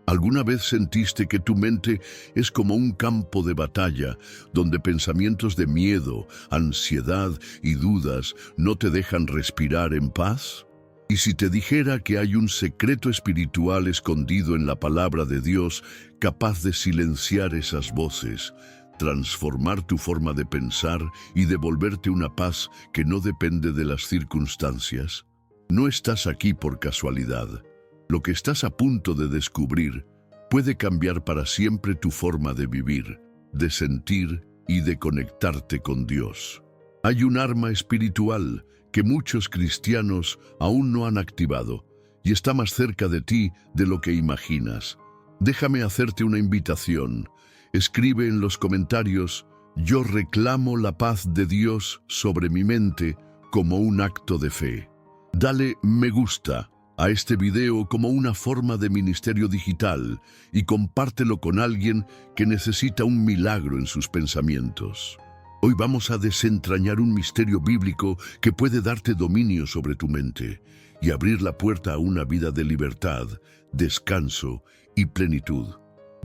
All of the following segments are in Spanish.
¿Alguna vez sentiste que tu mente es como un campo de batalla donde pensamientos de miedo, ansiedad y dudas no te dejan respirar en paz? Y si te dijera que hay un secreto espiritual escondido en la palabra de Dios capaz de silenciar esas voces, transformar tu forma de pensar y devolverte una paz que no depende de las circunstancias? No estás aquí por casualidad. Lo que estás a punto de descubrir puede cambiar para siempre tu forma de vivir, de sentir y de conectarte con Dios. Hay un arma espiritual que muchos cristianos aún no han activado y está más cerca de ti de lo que imaginas. Déjame hacerte una invitación. Escribe en los comentarios: yo reclamo la paz de Dios sobre mi mente como un acto de fe. Dale me gusta a este video como una forma de ministerio digital y compártelo con alguien que necesita un milagro en sus pensamientos. Hoy vamos a desentrañar un misterio bíblico que puede darte dominio sobre tu mente y abrir la puerta a una vida de libertad, descanso y plenitud.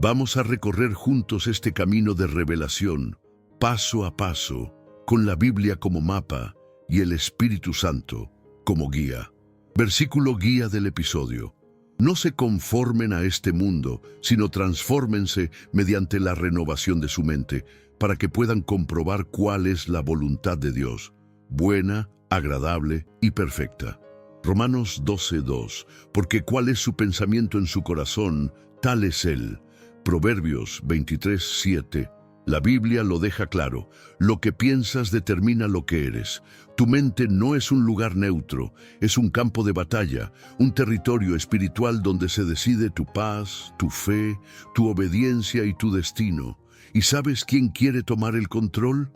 Vamos a recorrer juntos este camino de revelación, paso a paso, con la Biblia como mapa y el Espíritu Santo como guía. Versículo guía del episodio. No se conformen a este mundo, sino transfórmense mediante la renovación de su mente, para que puedan comprobar cuál es la voluntad de Dios, buena, agradable y perfecta. Romanos 12:2, porque cuál es su pensamiento en su corazón, tal es él. Proverbios 23:7. La Biblia lo deja claro: lo que piensas determina lo que eres. Tu mente no es un lugar neutro, es un campo de batalla, un territorio espiritual donde se decide tu paz, tu fe, tu obediencia y tu destino. ¿Y sabes quién quiere tomar el control?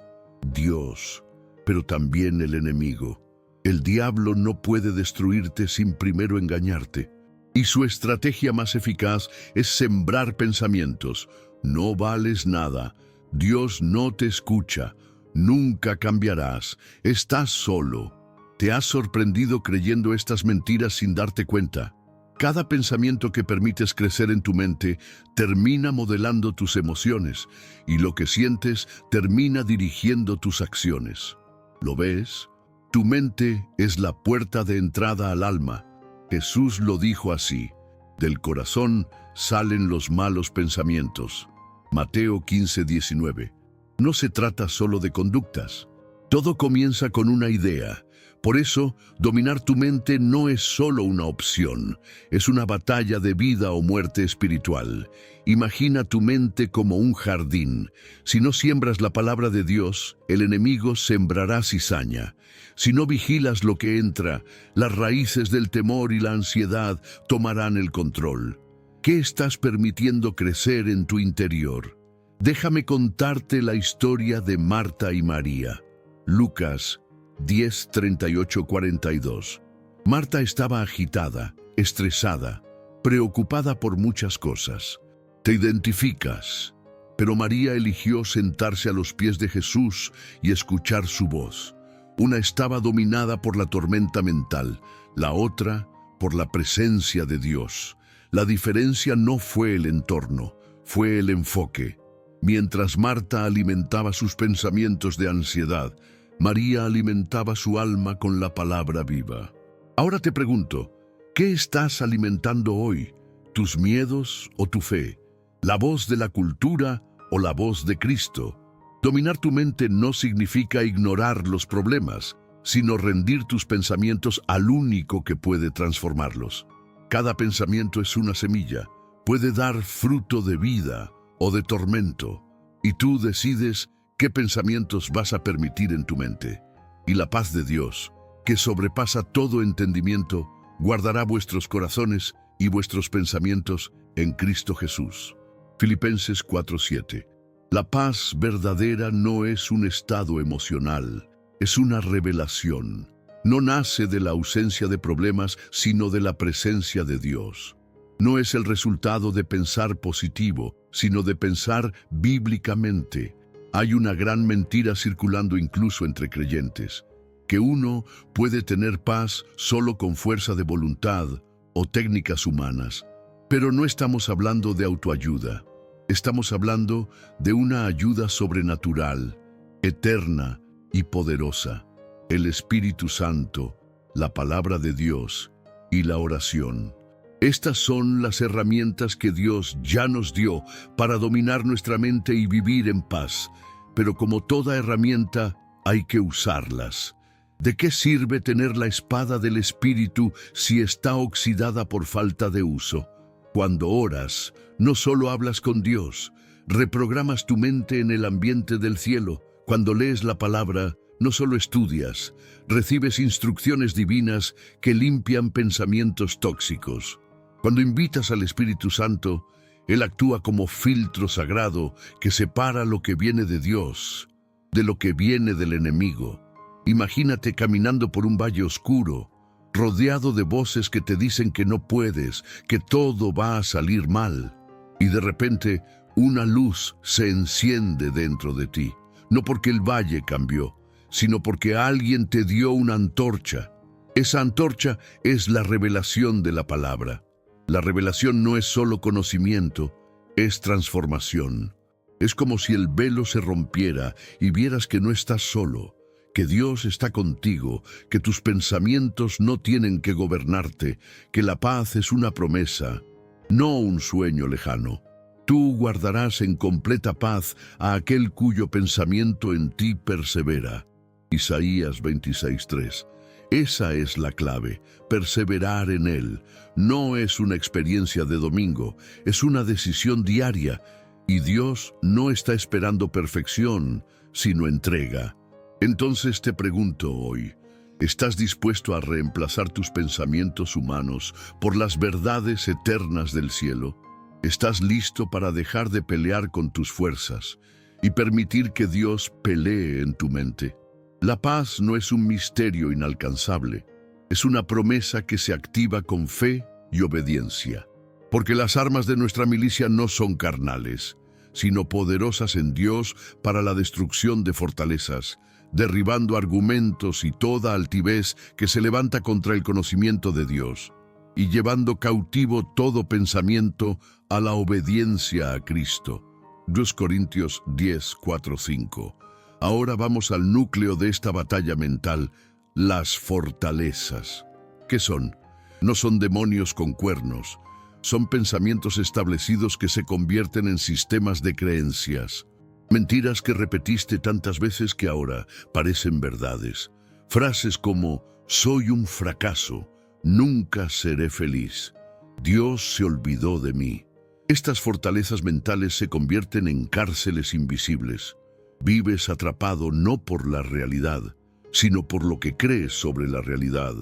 Dios, pero también el enemigo. El diablo no puede destruirte sin primero engañarte. Y su estrategia más eficaz es sembrar pensamientos: no vales nada, Dios no te escucha, nunca cambiarás, estás solo. ¿Te has sorprendido creyendo estas mentiras sin darte cuenta? Cada pensamiento que permites crecer en tu mente termina modelando tus emociones, y lo que sientes termina dirigiendo tus acciones. ¿Lo ves? Tu mente es la puerta de entrada al alma. Jesús lo dijo así: del corazón salen los malos pensamientos. Mateo 15:19. No se trata solo de conductas. Todo comienza con una idea. Por eso, dominar tu mente no es solo una opción, es una batalla de vida o muerte espiritual. Imagina tu mente como un jardín. Si no siembras la palabra de Dios, el enemigo sembrará cizaña. Si no vigilas lo que entra, las raíces del temor y la ansiedad tomarán el control. ¿Qué estás permitiendo crecer en tu interior? Déjame contarte la historia de Marta y María. Lucas 10:38-42. Marta estaba agitada, estresada, preocupada por muchas cosas. ¿Te identificas? Pero María eligió sentarse a los pies de Jesús y escuchar su voz. Una estaba dominada por la tormenta mental, la otra por la presencia de Dios. La diferencia no fue el entorno, fue el enfoque. Mientras Marta alimentaba sus pensamientos de ansiedad, María alimentaba su alma con la palabra viva. Ahora te pregunto, ¿qué estás alimentando hoy? ¿Tus miedos o tu fe? ¿La voz de la cultura o la voz de Cristo? Dominar tu mente no significa ignorar los problemas, sino rendir tus pensamientos al único que puede transformarlos. Cada pensamiento es una semilla, puede dar fruto de vida o de tormento, y tú decides qué pensamientos vas a permitir en tu mente. Y la paz de Dios, que sobrepasa todo entendimiento, guardará vuestros corazones y vuestros pensamientos en Cristo Jesús. Filipenses 4:7. La paz verdadera no es un estado emocional, es una revelación. No nace de la ausencia de problemas, sino de la presencia de Dios. No es el resultado de pensar positivo, sino de pensar bíblicamente. Hay una gran mentira circulando incluso entre creyentes, que uno puede tener paz solo con fuerza de voluntad o técnicas humanas. Pero no estamos hablando de autoayuda. Estamos hablando de una ayuda sobrenatural, eterna y poderosa. El Espíritu Santo, la palabra de Dios y la oración. Estas son las herramientas que Dios ya nos dio para dominar nuestra mente y vivir en paz. Pero como toda herramienta, hay que usarlas. ¿De qué sirve tener la espada del Espíritu si está oxidada por falta de uso? Cuando oras, no solo hablas con Dios, reprogramas tu mente en el ambiente del cielo. Cuando lees la palabra, no solo estudias, recibes instrucciones divinas que limpian pensamientos tóxicos. Cuando invitas al Espíritu Santo, Él actúa como filtro sagrado que separa lo que viene de Dios de lo que viene del enemigo. Imagínate caminando por un valle oscuro, rodeado de voces que te dicen que no puedes, que todo va a salir mal. Y de repente, una luz se enciende dentro de ti. No porque el valle cambió, sino porque alguien te dio una antorcha. Esa antorcha es la revelación de la palabra. La revelación no es solo conocimiento, es transformación. Es como si el velo se rompiera y vieras que no estás solo, que Dios está contigo, que tus pensamientos no tienen que gobernarte, que la paz es una promesa, no un sueño lejano. Tú guardarás en completa paz a aquel cuyo pensamiento en ti persevera. Isaías 26:3. Esa es la clave, perseverar en Él. No es una experiencia de domingo, es una decisión diaria. Y Dios no está esperando perfección, sino entrega. Entonces te pregunto hoy, ¿estás dispuesto a reemplazar tus pensamientos humanos por las verdades eternas del cielo? ¿Estás listo para dejar de pelear con tus fuerzas y permitir que Dios pelee en tu mente? La paz no es un misterio inalcanzable, es una promesa que se activa con fe y obediencia. Porque las armas de nuestra milicia no son carnales, sino poderosas en Dios para la destrucción de fortalezas, derribando argumentos y toda altivez que se levanta contra el conocimiento de Dios, y llevando cautivo todo pensamiento a la obediencia a Cristo. 2 Corintios 10:4-5. Ahora vamos al núcleo de esta batalla mental, las fortalezas. ¿Qué son? No son demonios con cuernos, son pensamientos establecidos que se convierten en sistemas de creencias. Mentiras que repetiste tantas veces que ahora parecen verdades. Frases como, soy un fracaso, nunca seré feliz, Dios se olvidó de mí. Estas fortalezas mentales se convierten en cárceles invisibles. Vives atrapado no por la realidad, sino por lo que crees sobre la realidad.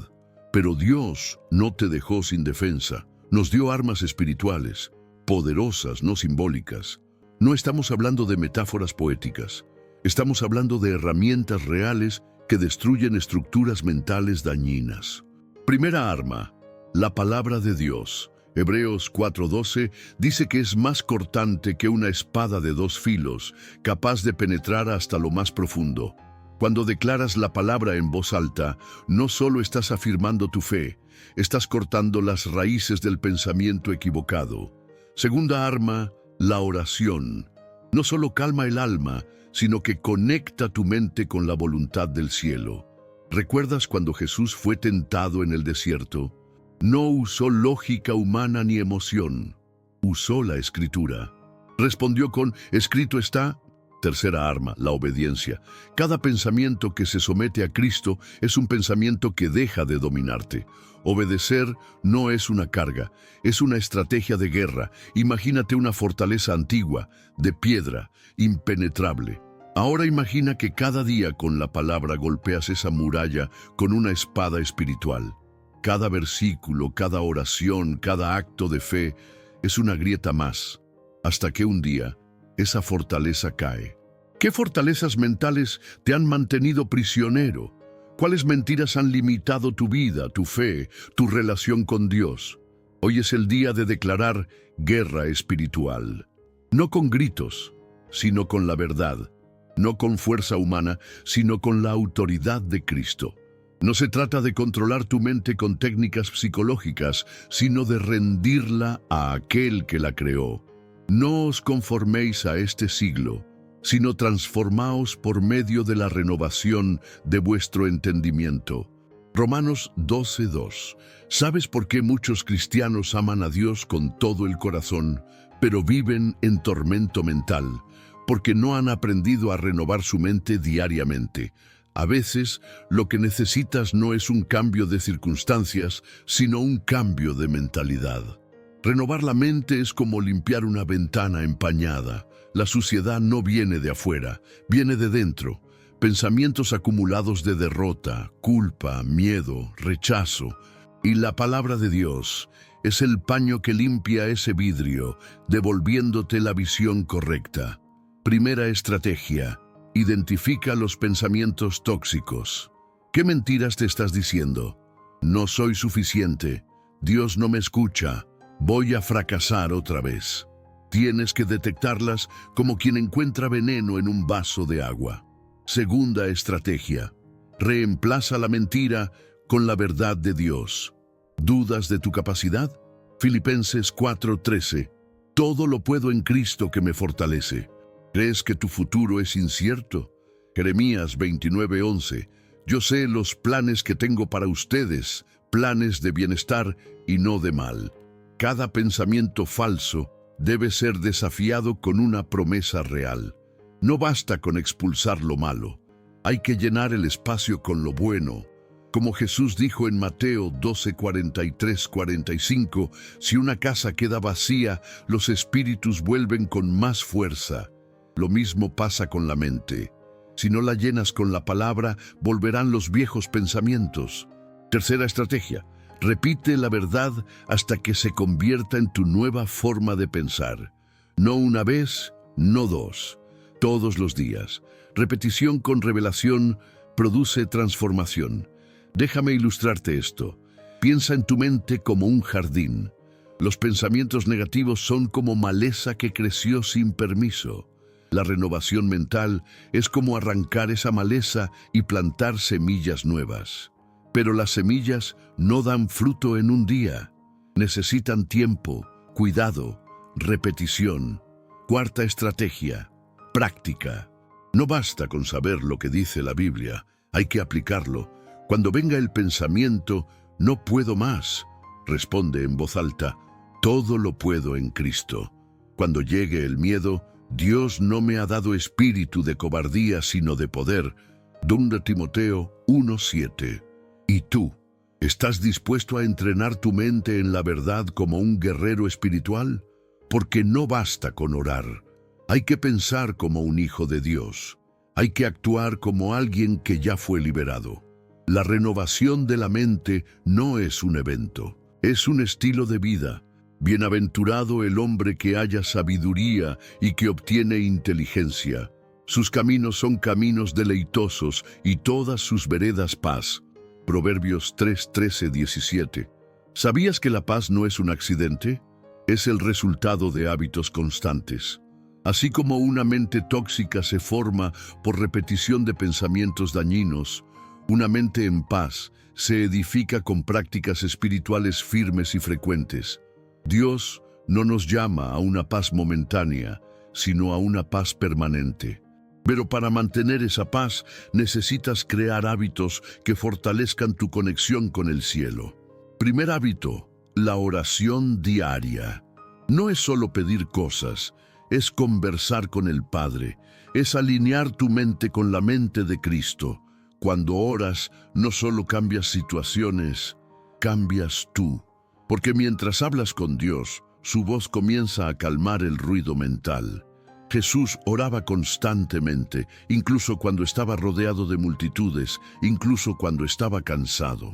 Pero Dios no te dejó sin defensa. Nos dio armas espirituales, poderosas, no simbólicas. No estamos hablando de metáforas poéticas. Estamos hablando de herramientas reales que destruyen estructuras mentales dañinas. Primera arma, la palabra de Dios. Hebreos 4:12 dice que es más cortante que una espada de dos filos, capaz de penetrar hasta lo más profundo. Cuando declaras la palabra en voz alta, no solo estás afirmando tu fe, estás cortando las raíces del pensamiento equivocado. Segunda arma, la oración. No solo calma el alma, sino que conecta tu mente con la voluntad del cielo. ¿Recuerdas cuando Jesús fue tentado en el desierto? No usó lógica humana ni emoción, usó la Escritura. Respondió con, escrito está. Tercera arma, la obediencia. Cada pensamiento que se somete a Cristo es un pensamiento que deja de dominarte. Obedecer no es una carga, es una estrategia de guerra. Imagínate una fortaleza antigua, de piedra, impenetrable. Ahora imagina que cada día con la palabra golpeas esa muralla con una espada espiritual. Cada versículo, cada oración, cada acto de fe es una grieta más, hasta que un día esa fortaleza cae. ¿Qué fortalezas mentales te han mantenido prisionero? ¿Cuáles mentiras han limitado tu vida, tu fe, tu relación con Dios? Hoy es el día de declarar guerra espiritual. No con gritos, sino con la verdad. No con fuerza humana, sino con la autoridad de Cristo. No se trata de controlar tu mente con técnicas psicológicas, sino de rendirla a aquel que la creó. No os conforméis a este siglo, sino transformaos por medio de la renovación de vuestro entendimiento. Romanos 12:2. ¿Sabes por qué muchos cristianos aman a Dios con todo el corazón, pero viven en tormento mental? Porque no han aprendido a renovar su mente diariamente. A veces, lo que necesitas no es un cambio de circunstancias, sino un cambio de mentalidad. Renovar la mente es como limpiar una ventana empañada. La suciedad no viene de afuera, viene de dentro. Pensamientos acumulados de derrota, culpa, miedo, rechazo. Y la palabra de Dios es el paño que limpia ese vidrio, devolviéndote la visión correcta. Primera estrategia: identifica los pensamientos tóxicos. ¿Qué mentiras te estás diciendo? No soy suficiente. Dios no me escucha. Voy a fracasar otra vez. Tienes que detectarlas como quien encuentra veneno en un vaso de agua. Segunda estrategia: reemplaza la mentira con la verdad de Dios. ¿Dudas de tu capacidad? Filipenses 4:13. Todo lo puedo en Cristo que me fortalece. ¿Crees que tu futuro es incierto? Jeremías 29:11. Yo sé los planes que tengo para ustedes, planes de bienestar y no de mal. Cada pensamiento falso debe ser desafiado con una promesa real. No basta con expulsar lo malo. Hay que llenar el espacio con lo bueno. Como Jesús dijo en Mateo 12:43-45, si una casa queda vacía, los espíritus vuelven con más fuerza. Lo mismo pasa con la mente. Si no la llenas con la palabra, volverán los viejos pensamientos. Tercera estrategia: repite la verdad hasta que se convierta en tu nueva forma de pensar. No una vez, no dos. Todos los días. Repetición con revelación produce transformación. Déjame ilustrarte esto. Piensa en tu mente como un jardín. Los pensamientos negativos son como maleza que creció sin permiso. La renovación mental es como arrancar esa maleza y plantar semillas nuevas. Pero las semillas no dan fruto en un día. Necesitan tiempo, cuidado, repetición. Cuarta estrategia: práctica. No basta con saber lo que dice la Biblia, hay que aplicarlo. Cuando venga el pensamiento, no puedo más, responde en voz alta, todo lo puedo en Cristo. Cuando llegue el miedo, Dios no me ha dado espíritu de cobardía, sino de poder. 2 Timoteo 1:7. ¿Y tú? ¿Estás dispuesto a entrenar tu mente en la verdad como un guerrero espiritual? Porque no basta con orar. Hay que pensar como un hijo de Dios. Hay que actuar como alguien que ya fue liberado. La renovación de la mente no es un evento, es un estilo de vida. Bienaventurado el hombre que haya sabiduría y que obtiene inteligencia. Sus caminos son caminos deleitosos y todas sus veredas paz. Proverbios 3:13-17. ¿Sabías que la paz no es un accidente? Es el resultado de hábitos constantes. Así como una mente tóxica se forma por repetición de pensamientos dañinos, una mente en paz se edifica con prácticas espirituales firmes y frecuentes. Dios no nos llama a una paz momentánea, sino a una paz permanente. Pero para mantener esa paz necesitas crear hábitos que fortalezcan tu conexión con el cielo. Primer hábito: la oración diaria. No es solo pedir cosas, es conversar con el Padre, es alinear tu mente con la mente de Cristo. Cuando oras, no solo cambias situaciones, cambias tú. Porque mientras hablas con Dios, su voz comienza a calmar el ruido mental. Jesús oraba constantemente, incluso cuando estaba rodeado de multitudes, incluso cuando estaba cansado.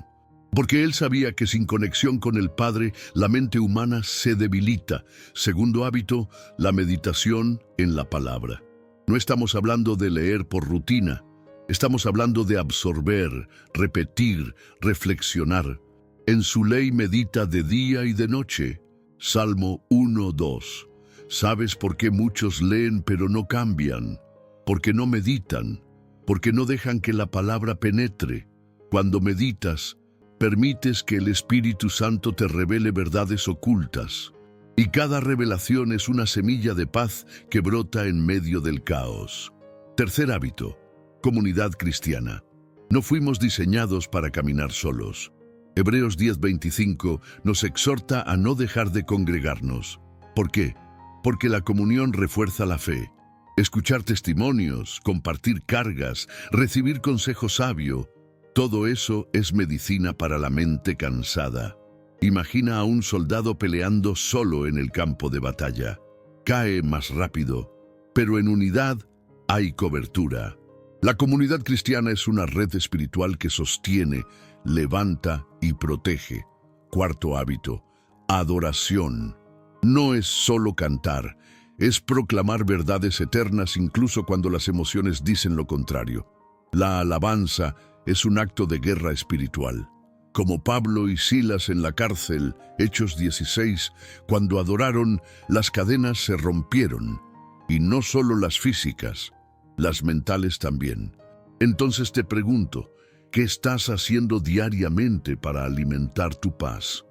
Porque él sabía que sin conexión con el Padre, la mente humana se debilita. Segundo hábito: la meditación en la palabra. No estamos hablando de leer por rutina. Estamos hablando de absorber, repetir, reflexionar. En su ley medita de día y de noche. Salmo 1:2. ¿Sabes por qué muchos leen pero no cambian? Porque no meditan, porque no dejan que la palabra penetre. Cuando meditas, permites que el Espíritu Santo te revele verdades ocultas, y cada revelación es una semilla de paz que brota en medio del caos. Tercer hábito: comunidad cristiana. No fuimos diseñados para caminar solos. Hebreos 10:25 nos exhorta a no dejar de congregarnos. ¿Por qué? Porque la comunión refuerza la fe. Escuchar testimonios, compartir cargas, recibir consejo sabio, todo eso es medicina para la mente cansada. Imagina a un soldado peleando solo en el campo de batalla. Cae más rápido, pero en unidad hay cobertura. La comunidad cristiana es una red espiritual que sostiene, levanta y protege. Cuarto hábito: adoración. No es solo cantar, es proclamar verdades eternas incluso cuando las emociones dicen lo contrario. La alabanza es un acto de guerra espiritual. Como Pablo y Silas en la cárcel, Hechos 16, cuando adoraron, las cadenas se rompieron. Y no solo las físicas, las mentales también. Entonces te pregunto, ¿qué estás haciendo diariamente para alimentar tu paz?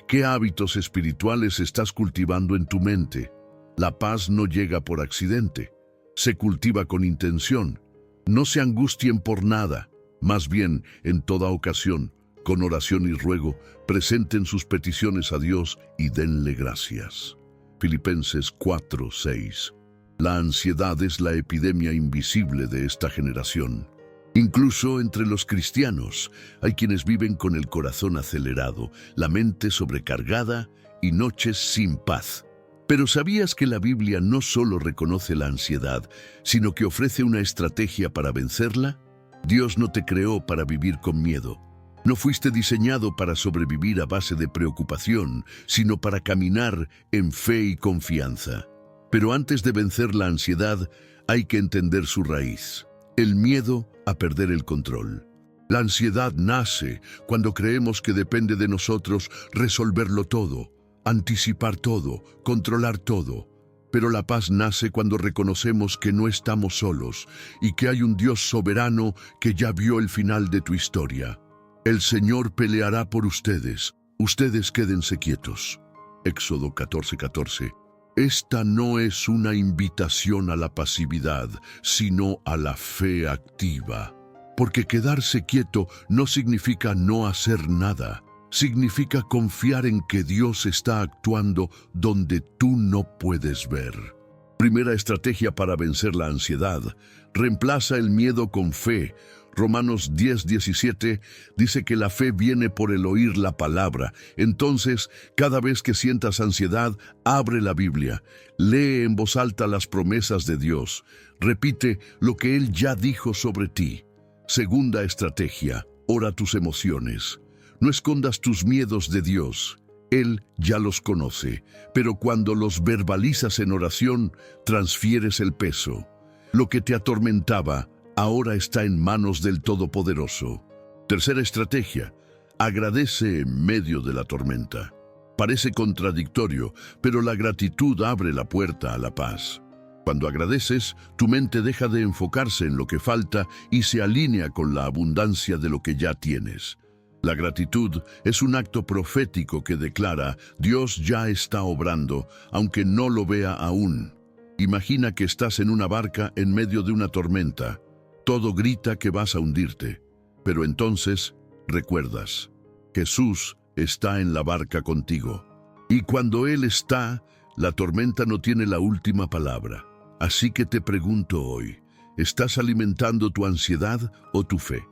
¿Qué hábitos espirituales estás cultivando en tu mente? La paz no llega por accidente, se cultiva con intención. No se angustien por nada, más bien, en toda ocasión, con oración y ruego, presenten sus peticiones a Dios y denle gracias. Filipenses 4:6. La ansiedad es la epidemia invisible de esta generación. Incluso entre los cristianos hay quienes viven con el corazón acelerado, la mente sobrecargada y noches sin paz. Pero ¿sabías que la Biblia no solo reconoce la ansiedad, sino que ofrece una estrategia para vencerla? Dios no te creó para vivir con miedo. No fuiste diseñado para sobrevivir a base de preocupación, sino para caminar en fe y confianza. Pero antes de vencer la ansiedad, hay que entender su raíz: el miedo a perder el control. La ansiedad nace cuando creemos que depende de nosotros resolverlo todo, anticipar todo, controlar todo. Pero la paz nace cuando reconocemos que no estamos solos y que hay un Dios soberano que ya vio el final de tu historia. El Señor peleará por ustedes, ustedes quédense quietos. Éxodo 14:14. Esta no es una invitación a la pasividad, sino a la fe activa. Porque quedarse quieto no significa no hacer nada. Significa confiar en que Dios está actuando donde tú no puedes ver. Primera estrategia para vencer la ansiedad: reemplaza el miedo con fe. Romanos 10:17 dice que la fe viene por el oír la palabra. Entonces, cada vez que sientas ansiedad, abre la Biblia, lee en voz alta las promesas de Dios, repite lo que Él ya dijo sobre ti. Segunda estrategia: ora tus emociones. No escondas tus miedos de Dios. Él ya los conoce, pero cuando los verbalizas en oración, transfieres el peso. Lo que te atormentaba ahora está en manos del Todopoderoso. Tercera estrategia: agradece en medio de la tormenta. Parece contradictorio, pero la gratitud abre la puerta a la paz. Cuando agradeces, tu mente deja de enfocarse en lo que falta y se alinea con la abundancia de lo que ya tienes. La gratitud es un acto profético que declara: Dios ya está obrando, aunque no lo vea aún. Imagina que estás en una barca en medio de una tormenta. Todo grita que vas a hundirte, pero entonces recuerdas: Jesús está en la barca contigo. Y cuando Él está, la tormenta no tiene la última palabra. Así que te pregunto hoy: ¿estás alimentando tu ansiedad o tu fe?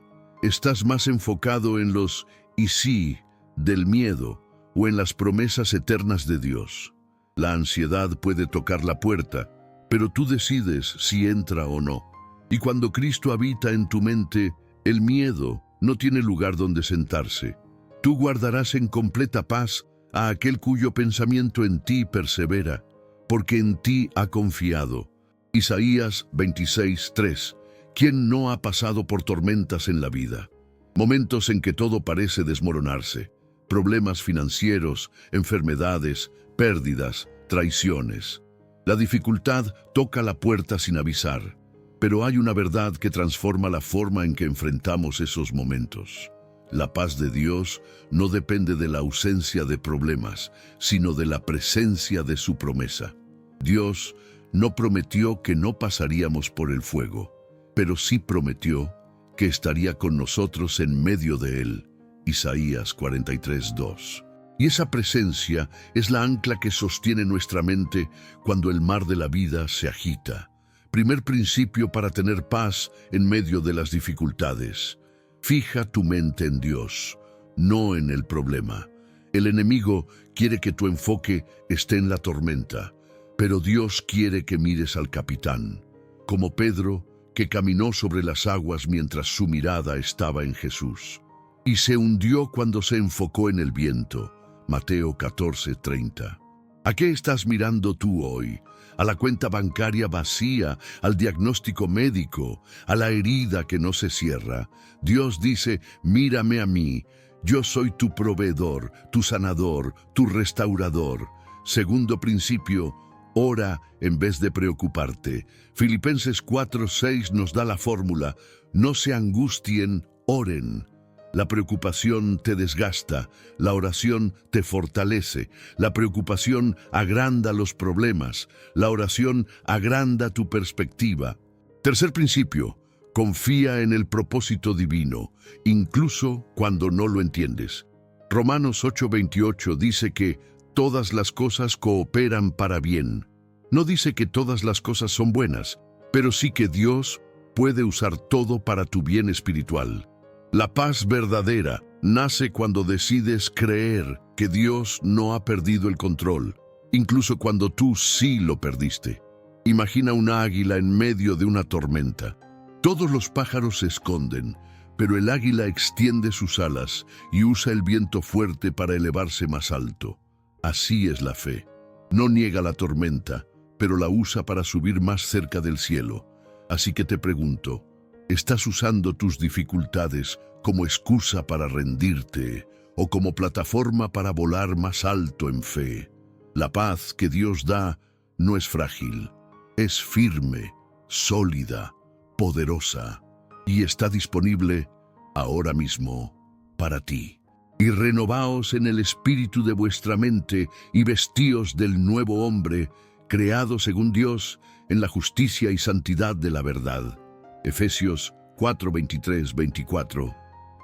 ¿Estás más enfocado en los "y sí" del miedo o en las promesas eternas de Dios? La ansiedad puede tocar la puerta, pero tú decides si entra o no. Y cuando Cristo habita en tu mente, el miedo no tiene lugar donde sentarse. Tú guardarás en completa paz a aquel cuyo pensamiento en ti persevera, porque en ti ha confiado. Isaías 26:3. ¿Quién no ha pasado por tormentas en la vida? Momentos en que todo parece desmoronarse. Problemas financieros, enfermedades, pérdidas, traiciones. La dificultad toca la puerta sin avisar. Pero hay una verdad que transforma la forma en que enfrentamos esos momentos. La paz de Dios no depende de la ausencia de problemas, sino de la presencia de su promesa. Dios no prometió que no pasaríamos por el fuego, pero sí prometió que estaría con nosotros en medio de él. Isaías 43:2. Y esa presencia es la ancla que sostiene nuestra mente cuando el mar de la vida se agita. Primer principio para tener paz en medio de las dificultades. Fija tu mente en Dios, no en el problema. El enemigo quiere que tu enfoque esté en la tormenta, pero Dios quiere que mires al capitán, como Pedro, que caminó sobre las aguas mientras su mirada estaba en Jesús. Y se hundió cuando se enfocó en el viento. Mateo 14:30. ¿A qué estás mirando tú hoy? ¿A la cuenta bancaria vacía, al diagnóstico médico, a la herida que no se cierra? Dios dice, mírame a mí, yo soy tu proveedor, tu sanador, tu restaurador. Segundo principio, ora en vez de preocuparte. Filipenses 4:6 nos da la fórmula, no se angustien, oren. La preocupación te desgasta, la oración te fortalece, la preocupación agranda los problemas, la oración agranda tu perspectiva. Tercer principio, confía en el propósito divino, incluso cuando no lo entiendes. Romanos 8:28 dice que todas las cosas cooperan para bien. No dice que todas las cosas son buenas, pero sí que Dios puede usar todo para tu bien espiritual. La paz verdadera nace cuando decides creer que Dios no ha perdido el control, incluso cuando tú sí lo perdiste. Imagina una águila en medio de una tormenta. Todos los pájaros se esconden, pero el águila extiende sus alas y usa el viento fuerte para elevarse más alto. Así es la fe. No niega la tormenta, pero la usa para subir más cerca del cielo. Así que te pregunto, ¿estás usando tus dificultades como excusa para rendirte o como plataforma para volar más alto en fe? La paz que Dios da no es frágil, es firme, sólida, poderosa y está disponible ahora mismo para ti. Y renovaos en el espíritu de vuestra mente y vestíos del nuevo hombre, creado según Dios en la justicia y santidad de la verdad. Efesios 4:23-24.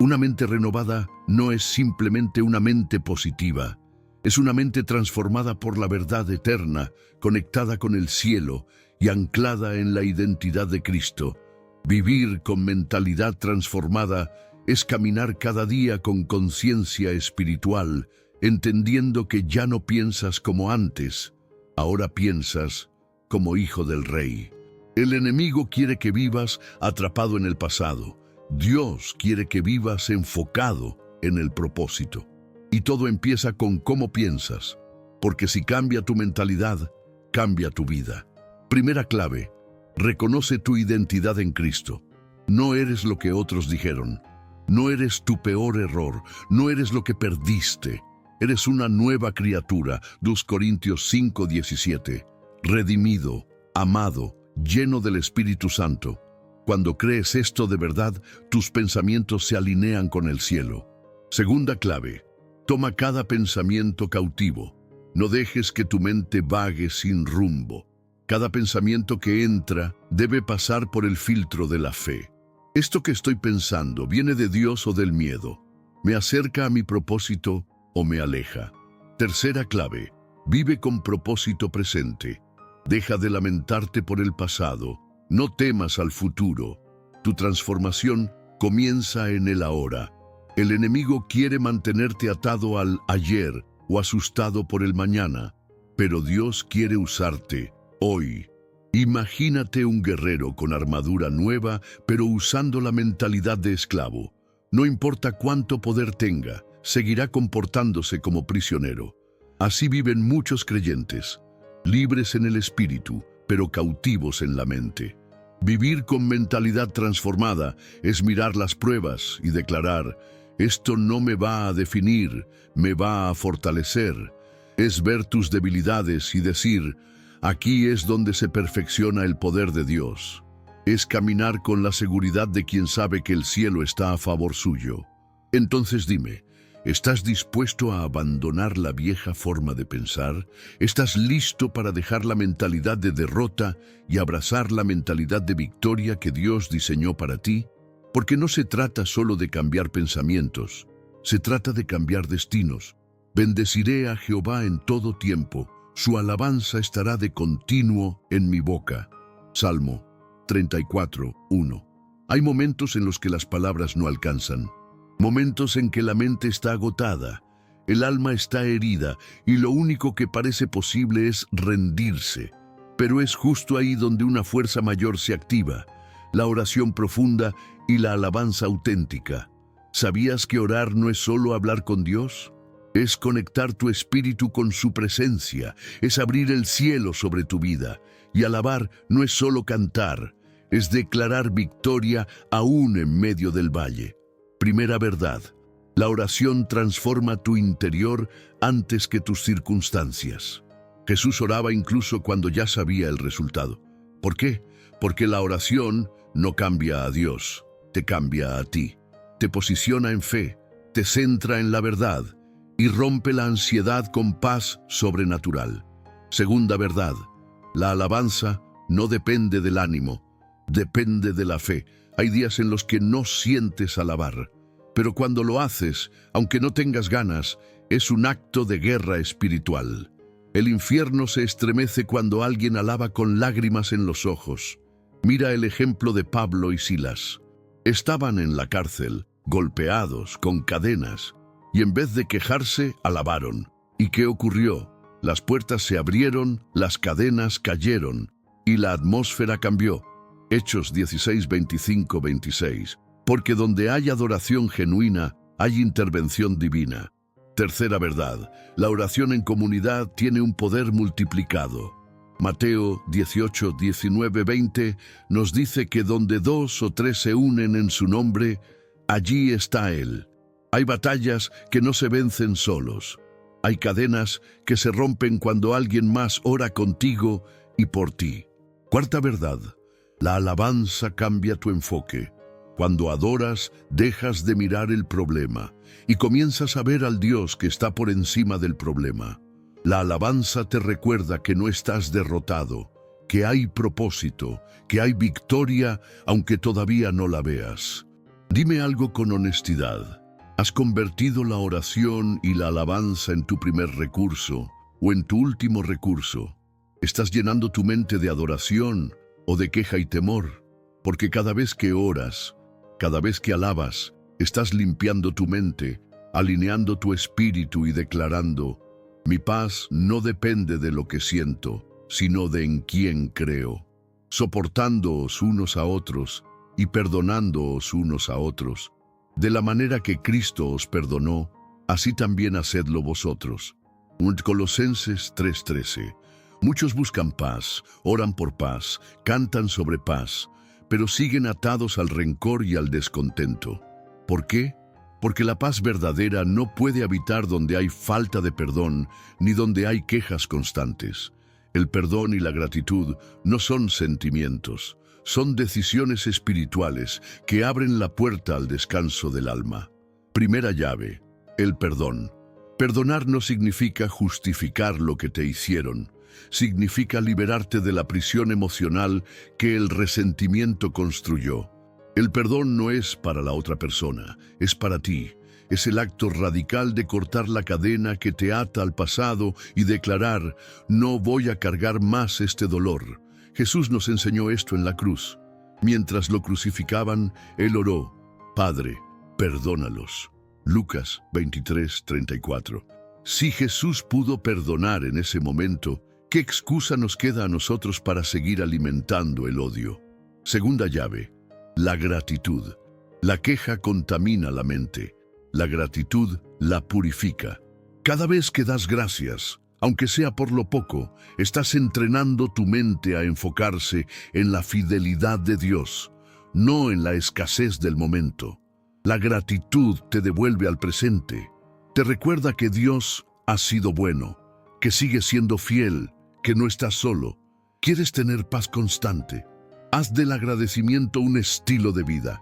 Una mente renovada no es simplemente una mente positiva, es una mente transformada por la verdad eterna, conectada con el cielo y anclada en la identidad de Cristo. Vivir con mentalidad transformada es caminar cada día con conciencia espiritual, entendiendo que ya no piensas como antes, ahora piensas como hijo del Rey. El enemigo quiere que vivas atrapado en el pasado. Dios quiere que vivas enfocado en el propósito. Y todo empieza con cómo piensas, porque si cambia tu mentalidad, cambia tu vida. Primera clave, reconoce tu identidad en Cristo. No eres lo que otros dijeron. No eres tu peor error. No eres lo que perdiste. Eres una nueva criatura. 2 Corintios 5:17. Redimido, amado, lleno del Espíritu Santo. Cuando crees esto de verdad, tus pensamientos se alinean con el cielo. Segunda clave, toma cada pensamiento cautivo. No dejes que tu mente vague sin rumbo. Cada pensamiento que entra debe pasar por el filtro de la fe. ¿Esto que estoy pensando viene de Dios o del miedo? ¿Me acerca a mi propósito o me aleja? Tercera clave, vive con propósito presente. Deja de lamentarte por el pasado. No temas al futuro. Tu transformación comienza en el ahora. El enemigo quiere mantenerte atado al ayer o asustado por el mañana, pero Dios quiere usarte hoy. Imagínate un guerrero con armadura nueva, pero usando la mentalidad de esclavo. No importa cuánto poder tenga, seguirá comportándose como prisionero. Así viven muchos creyentes, libres en el espíritu, pero cautivos en la mente. Vivir con mentalidad transformada es mirar las pruebas y declarar, esto no me va a definir, me va a fortalecer. Es ver tus debilidades y decir, aquí es donde se perfecciona el poder de Dios. Es caminar con la seguridad de quien sabe que el cielo está a favor suyo. Entonces dime, ¿estás dispuesto a abandonar la vieja forma de pensar? ¿Estás listo para dejar la mentalidad de derrota y abrazar la mentalidad de victoria que Dios diseñó para ti? Porque no se trata solo de cambiar pensamientos, se trata de cambiar destinos. Bendeciré a Jehová en todo tiempo, su alabanza estará de continuo en mi boca. Salmo 34:1. Hay momentos en los que las palabras no alcanzan, momentos en que la mente está agotada, el alma está herida y lo único que parece posible es rendirse. Pero es justo ahí donde una fuerza mayor se activa, la oración profunda y la alabanza auténtica. ¿Sabías que orar no es solo hablar con Dios? Es conectar tu espíritu con su presencia, es abrir el cielo sobre tu vida. Y alabar no es solo cantar, es declarar victoria aún en medio del valle. Primera verdad, la oración transforma tu interior antes que tus circunstancias. Jesús oraba incluso cuando ya sabía el resultado. ¿Por qué? Porque la oración no cambia a Dios, te cambia a ti. Te posiciona en fe, te centra en la verdad y rompe la ansiedad con paz sobrenatural. Segunda verdad, la alabanza no depende del ánimo, depende de la fe. Hay días en los que no sientes alabar, pero cuando lo haces, aunque no tengas ganas, es un acto de guerra espiritual. El infierno se estremece cuando alguien alaba con lágrimas en los ojos. Mira el ejemplo de Pablo y Silas. Estaban en la cárcel, golpeados, con cadenas, y en vez de quejarse, alabaron. ¿Y qué ocurrió? Las puertas se abrieron, las cadenas cayeron, y la atmósfera cambió. Hechos 16, 25, 26. Porque donde hay adoración genuina, hay intervención divina. Tercera verdad, la oración en comunidad tiene un poder multiplicado. Mateo 18, 19, 20 nos dice que donde 2 o 3 se unen en su nombre, allí está Él. Hay batallas que no se vencen solos. Hay cadenas que se rompen cuando alguien más ora contigo y por ti. Cuarta verdad, la alabanza cambia tu enfoque. Cuando adoras, dejas de mirar el problema y comienzas a ver al Dios que está por encima del problema. La alabanza te recuerda que no estás derrotado, que hay propósito, que hay victoria, aunque todavía no la veas. Dime algo con honestidad. ¿Has convertido la oración y la alabanza en tu primer recurso o en tu último recurso? ¿Estás llenando tu mente de adoración o de queja y temor? Porque cada vez que oras, cada vez que alabas, estás limpiando tu mente, alineando tu espíritu y declarando: mi paz no depende de lo que siento, sino de en quién creo. Soportándoos unos a otros y perdonándoos unos a otros. De la manera que Cristo os perdonó, así también hacedlo vosotros. Colosenses 3:13. Muchos buscan paz, oran por paz, cantan sobre paz, pero siguen atados al rencor y al descontento. ¿Por qué? Porque la paz verdadera no puede habitar donde hay falta de perdón, ni donde hay quejas constantes. El perdón y la gratitud no son sentimientos, son decisiones espirituales que abren la puerta al descanso del alma. Primera llave, el perdón. Perdonar no significa justificar lo que te hicieron, significa liberarte de la prisión emocional que el resentimiento construyó. El perdón no es para la otra persona, es para ti. Es el acto radical de cortar la cadena que te ata al pasado y declarar: no voy a cargar más este dolor. Jesús nos enseñó esto en la cruz. Mientras lo crucificaban, Él oró: Padre, perdónalos. Lucas 23:34. Si Jesús pudo perdonar en ese momento, ¿qué excusa nos queda a nosotros para seguir alimentando el odio? Segunda llave, la gratitud. La queja contamina la mente. La gratitud la purifica. Cada vez que das gracias, aunque sea por lo poco, estás entrenando tu mente a enfocarse en la fidelidad de Dios, no en la escasez del momento. La gratitud te devuelve al presente. Te recuerda que Dios ha sido bueno, que sigue siendo fiel, que no estás solo. ¿Quieres tener paz constante? Haz del agradecimiento un estilo de vida.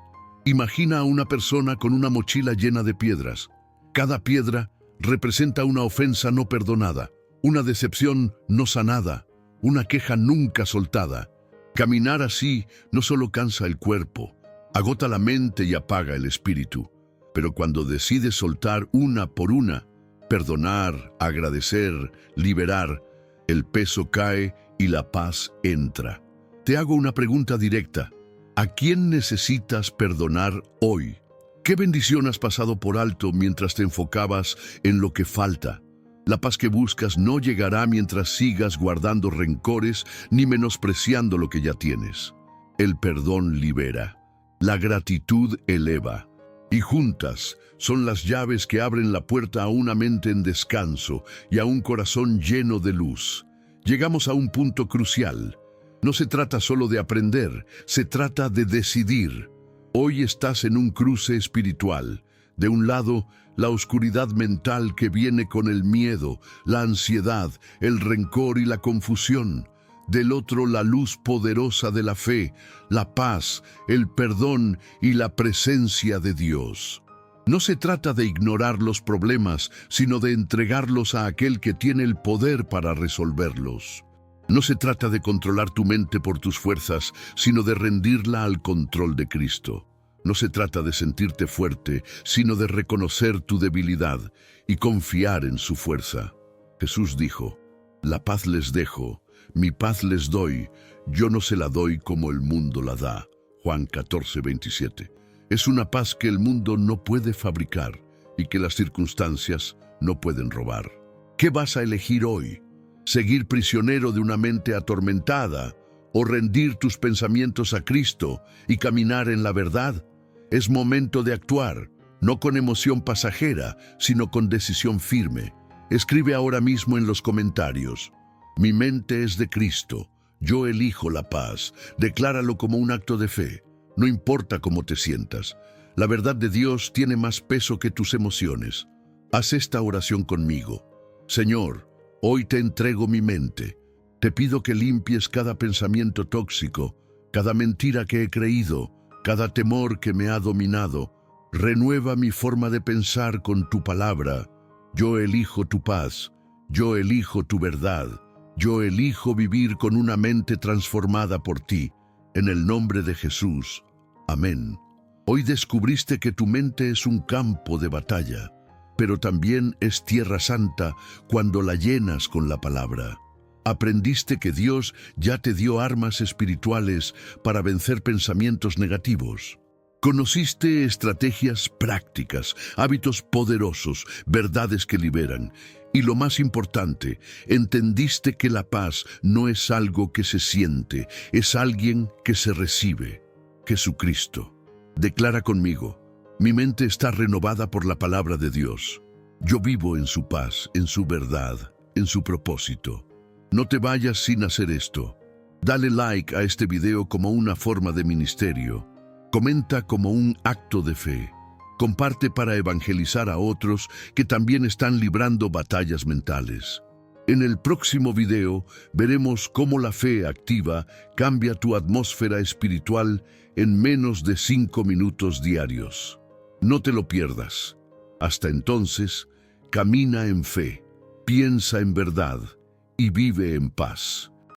Imagina a una persona con una mochila llena de piedras. Cada piedra representa una ofensa no perdonada, una decepción no sanada, una queja nunca soltada. Caminar así no solo cansa el cuerpo, agota la mente y apaga el espíritu. Pero cuando decides soltar una por una, perdonar, agradecer, liberar, el peso cae y la paz entra. Te hago una pregunta directa. ¿A quién necesitas perdonar hoy? ¿Qué bendición has pasado por alto mientras te enfocabas en lo que falta? La paz que buscas no llegará mientras sigas guardando rencores ni menospreciando lo que ya tienes. El perdón libera, la gratitud eleva, y juntas son las llaves que abren la puerta a una mente en descanso y a un corazón lleno de luz. Llegamos a un punto crucial. No se trata solo de aprender, se trata de decidir. Hoy estás en un cruce espiritual. De un lado, la oscuridad mental que viene con el miedo, la ansiedad, el rencor y la confusión. Del otro, la luz poderosa de la fe, la paz, el perdón y la presencia de Dios. No se trata de ignorar los problemas, sino de entregarlos a aquel que tiene el poder para resolverlos. No se trata de controlar tu mente por tus fuerzas, sino de rendirla al control de Cristo. No se trata de sentirte fuerte, sino de reconocer tu debilidad y confiar en su fuerza. Jesús dijo: «La paz les dejo, mi paz les doy, yo no se la doy como el mundo la da». Juan 14:27. Es una paz que el mundo no puede fabricar y que las circunstancias no pueden robar. ¿Qué vas a elegir hoy? ¿Seguir prisionero de una mente atormentada o rendir tus pensamientos a Cristo y caminar en la verdad? Es momento de actuar, no con emoción pasajera, sino con decisión firme. Escribe ahora mismo en los comentarios: «Mi mente es de Cristo, yo elijo la paz». Decláralo como un acto de fe. No importa cómo te sientas, la verdad de Dios tiene más peso que tus emociones. Haz esta oración conmigo. Señor, hoy te entrego mi mente. Te pido que limpies cada pensamiento tóxico, cada mentira que he creído, cada temor que me ha dominado. Renueva mi forma de pensar con tu palabra. Yo elijo tu paz, yo elijo tu verdad, yo elijo vivir con una mente transformada por ti. En el nombre de Jesús. Amén. Hoy descubriste que tu mente es un campo de batalla, pero también es tierra santa cuando la llenas con la palabra. Aprendiste que Dios ya te dio armas espirituales para vencer pensamientos negativos. Conociste estrategias prácticas, hábitos poderosos, verdades que liberan. Y lo más importante, entendiste que la paz no es algo que se siente, es alguien que se recibe. Jesucristo. Declara conmigo: mi mente está renovada por la palabra de Dios. Yo vivo en su paz, en su verdad, en su propósito. No te vayas sin hacer esto. Dale like a este video como una forma de ministerio. Comenta como un acto de fe. Comparte para evangelizar a otros que también están librando batallas mentales. En el próximo video veremos cómo la fe activa cambia tu atmósfera espiritual en menos de 5 minutos diarios. No te lo pierdas. Hasta entonces, camina en fe, piensa en verdad y vive en paz.